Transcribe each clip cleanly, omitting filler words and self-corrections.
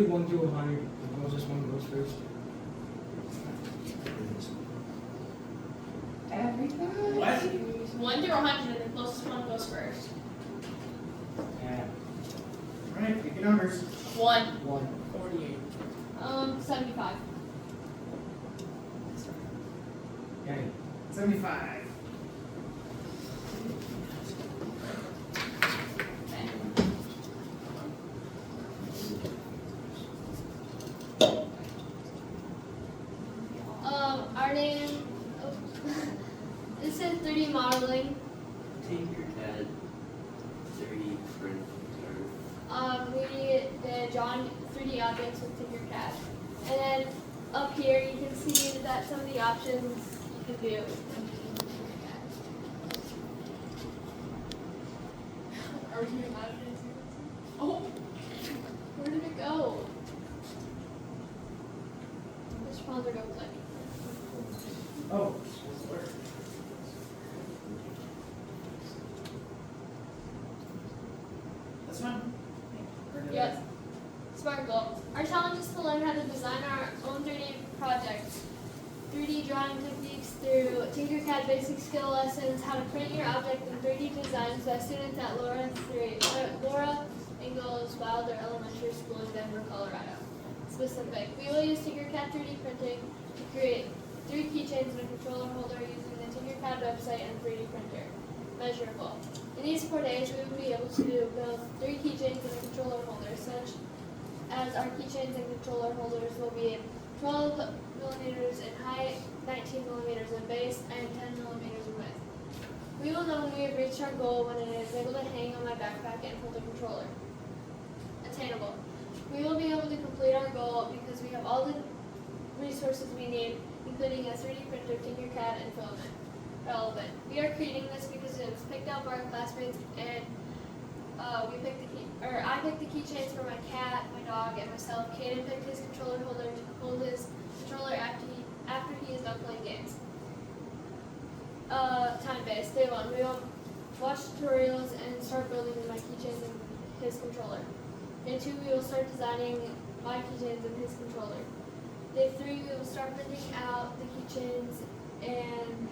1 to 100. The closest one goes first. What? 1 through 100, and the closest one goes first. Yeah. Alright, pick your numbers. 1. 1. 48. 75. Okay. 75. Our name, this is 3D modeling. Tinkercad 3D printer. We did drawing 3D objects with Tinkercad. And then up here you can see that some of the options you can do with Tinkercad. Are we doing imaginary sequences? Oh! Where did it go? Which pawns are going click? Oh. That's fine. Yes. Sparkle. Our challenge is to learn how to design our own 3D projects. 3D drawing techniques through Tinkercad basic skill lessons, how to print your object in 3D designs by students at Laura Ingalls Wilder Elementary School in Denver, Colorado. Specific. We will use Tinkercad 3D printing to create 3 keychains and a controller holder using the Tinkercad website and 3D printer. Measurable. In these 4 days, we will be able to build 3 keychains and a controller holder, such as our keychains and controller holders will be 12 millimeters in height, 19 millimeters in base, and 10 millimeters in width. We will know when we have reached our goal when it is able to hang on my backpack and hold a controller. Attainable. We will be able to complete our goal because we have all the resources we need, including a 3D printer, Tinkercad, and filament. Relevant. We are creating this because it was picked out by our classmates, and I picked the keychains for my cat, my dog, and myself. Caden picked his controller holder to hold his controller after he is done playing games. Time-based. Day 1. We will watch tutorials and start building my keychains and his controller. Day 2. We will start designing my keychains and his controller. Day 3. We will start printing out the keychains and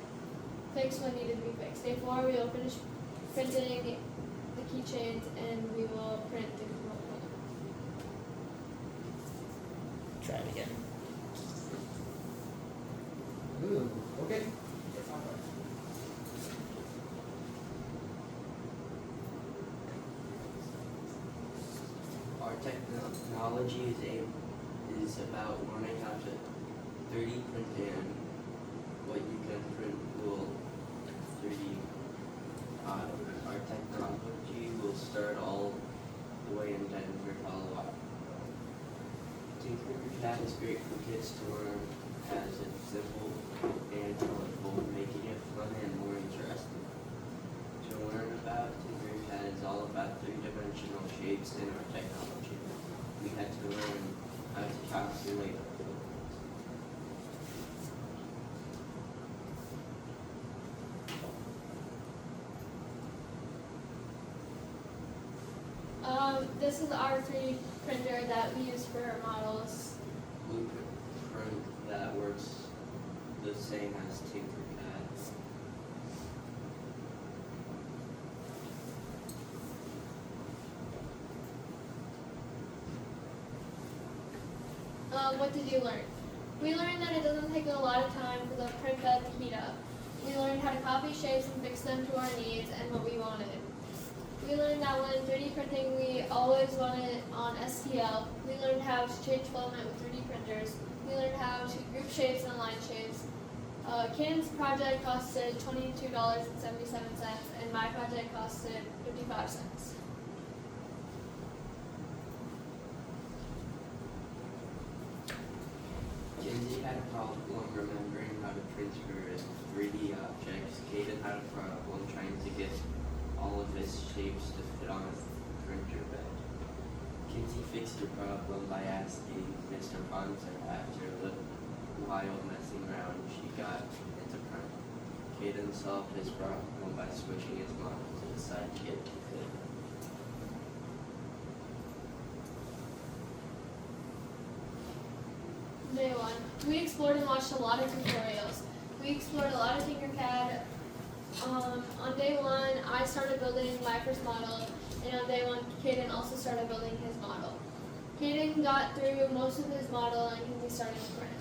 fix what needed to be fixed. Day 4. We will finish printing the keychains and we will print the controller holder. Try it again. Ooh, okay. Our technology is about learning how to 3D print and what you can print will 3D. Our technology will start all the way in Denver, Colorado. Tinkercad is great for kids to learn as it's simple and colorful, making it fun and more interesting. To learn about Tinkercad is all about 3-dimensional shapes in our technology. We had to learn how to calculate. This is our 3D printer that we use for our models. Blueprint that works the same as Tinkercad. What did you learn? We learned that it doesn't take a lot of time for the print bed to heat up. We learned how to copy shapes and fix them to our needs and what we wanted. We learned that when 3D printing, we always want it on STL. We learned how to change filament with 3D printers. We learned how to group shapes and align shapes. Caden's project costed $22.77, and my project costed 55 cents. Kinsey had a problem remembering how to print her 3D objects. Caden had a problem trying to get all of his shapes to fit on a printer bed. Kinsey fixed her problem by asking Mr. Ponzer. After a little while messing around, she got it to print. Caden solved his problem by switching his model to the side to get it to fit. day one, we explored and watched a lot of tutorials. We explored a lot of Tinkercad. On day one, I started building my first model, and on day one, Caden also started building his model. Caden got through most of his model, and he started to print.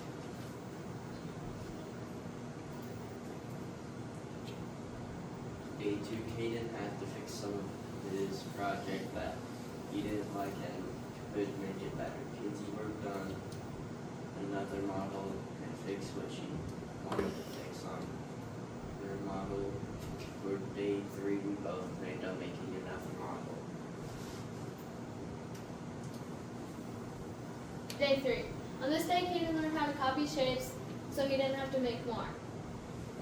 Day 2, Caden had to fix some of his project that he didn't like and could make it better. Kinsey worked on another model and fixed what she wanted to fix on her model. For day 3, we both made up making another model. Day 3. On this day, Caden learned how to copy shapes, so he didn't have to make more.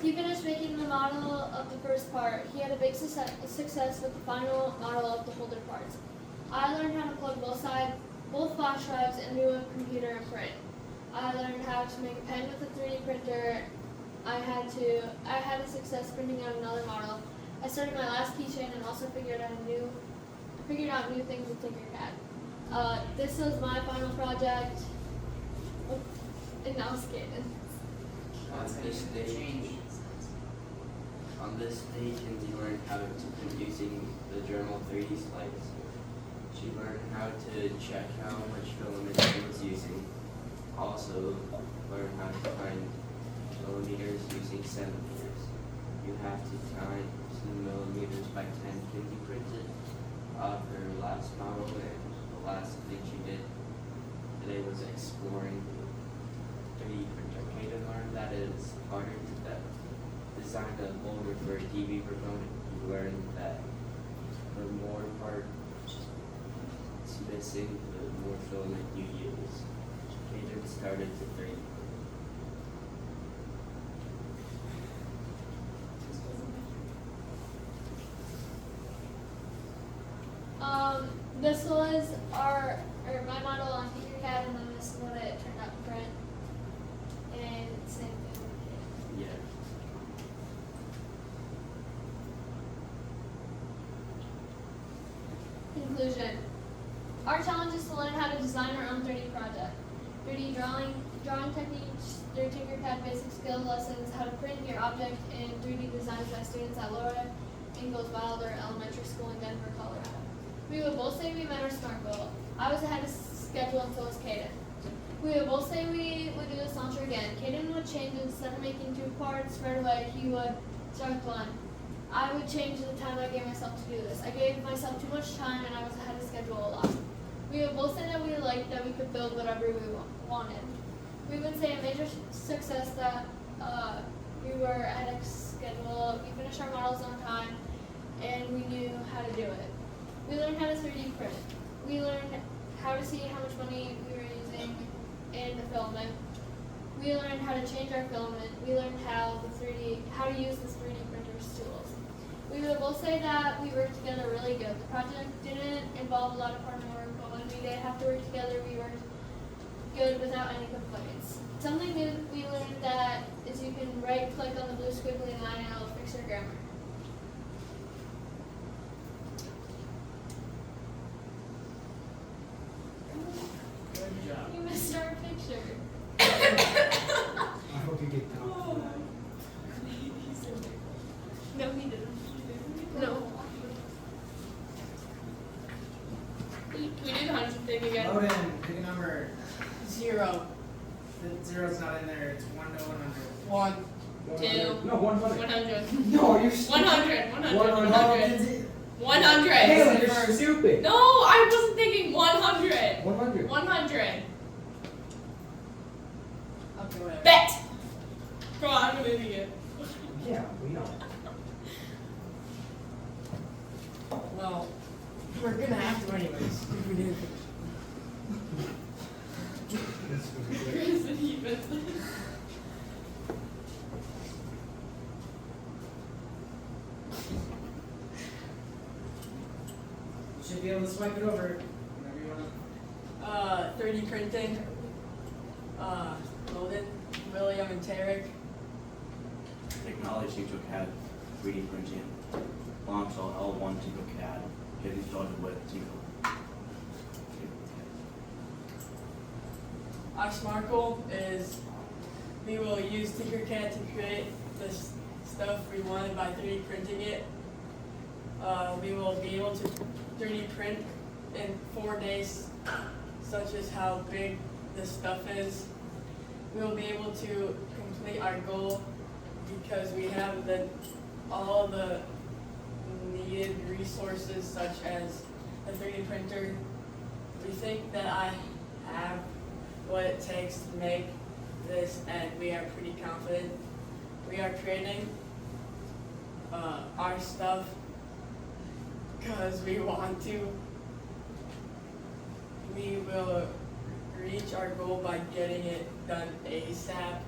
He finished making the model of the first part. He had a big success with the final model of the holder parts. I learned how to plug both flash drives into a computer and print. I learned how to make a pen with a 3D printer. I had a success printing out another model. I started my last keychain and also figured out new things with Tinkercad. This was my final project. Oh, and now it's Caden. On this day, Kinsey learned how to print using the Journal 3D slides. She learned how to check how much filament she was using. Also learned how to find millimeters using centimeters. You have to times the millimeters by 10. Kinsey printed her last model, and the last thing she did today was exploring 3D printer. Caden learned that it is harder to design a holder for a TV remote. You learned that the more parts missing, the more filament you use. Caden started to 3D. This was my model on Tinkercad, and then this is what it turned out to print. And same thing with it. Yeah. Conclusion. Our challenge is to learn how to design our own 3D project. 3D drawing techniques through Tinkercad basic skill lessons, how to print your object in 3D designs by students at Laura Ingalls Wilder Elementary School in Denver, Colorado. We would both say we met our SMART goal. I was ahead of schedule and so was Caden. We would both say we would do this launcher again. Caden would change, instead of making 2 parts right away, he would start with 1. I would change the time I gave myself to do this. I gave myself too much time and I was ahead of schedule a lot. We would both say that we liked that we could build whatever we wanted. We would say a major success that we were ahead of schedule, we finished our models on time, and we knew how to do it. We learned how to 3D print. We learned how to see how much money we were using in the filament. We learned how to change our filament. We learned how to use the 3D printer's tools. We would both say that we worked together really good. The project didn't involve a lot of partner work, but when we did have to work together, we worked good without any complaints. Something new we learned that is you can right-click on the blue squiggly line and it'll fix your grammar. Good job. You missed our picture. I hope you get down. No, he didn't. No. Can we do the 100 thing again? Load in, pick a number. 0, The zero's not in there, it's 1 to 100. 1, 2, No, 100. 100. No, you're stupid. 100, 100, 100. 100. 100. Hey, you're stupid. No, I wasn't thinking 100. 100. 100. Okay, whatever. Bet! Come on, I'm an idiot. Yeah, we know. Well, we're gonna have to anyways, if we do. Chris and even. Should be able to swipe it over. Whenever you wanna. 3D printing, Loden, William, and Tarek. Technology Tinkercad 3D printing. Launch all L1 Tinkercad. Getting started with Tinker. Our SMART goal is we will use Tinkercad to create the stuff we wanted by 3D printing it. We will be able to 3D print in 4 days, such as how big this stuff is. We will be able to complete our goal because we have all the needed resources, such as a 3D printer. We think that I have what it takes to make this, and we are pretty confident. We are creating our stuff because we want to. We will reach our goal by getting it done ASAP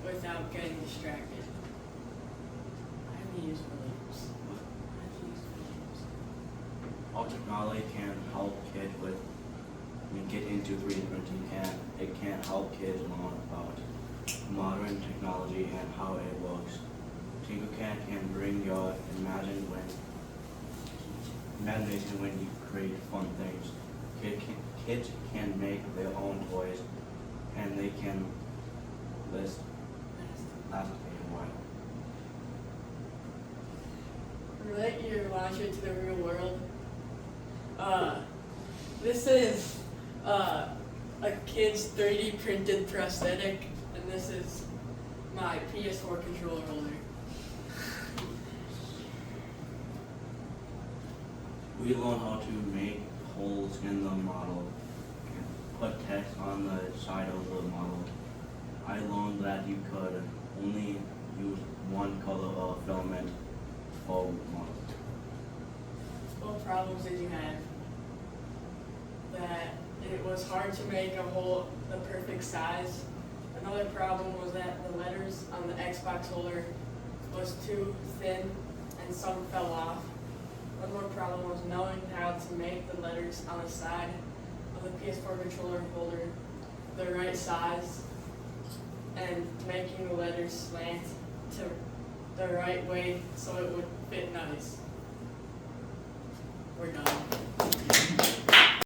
without getting distracted. I have to use Williams. How technology can help kids get into 3D printing, and it can help kids learn about modern technology and how it works. Tinkercad can bring your imagination when you create fun things. Kids can make their own toys, and they can last a while. Relate your launcher to the real world. This is a kid's 3D printed prosthetic, and this is my PS4 controller holder. We learn how to make holes in the model and put text on the side of the model. I learned that you could only use one color of filament for models. What problems did you have? That it was hard to make a hole the perfect size. Another problem was that the letters on the Xbox holder was too thin and some fell off. One more problem was knowing how to make the letters on the side of the PS4 controller holder the right size and making the letters slant to the right way so it would fit nice. We're done.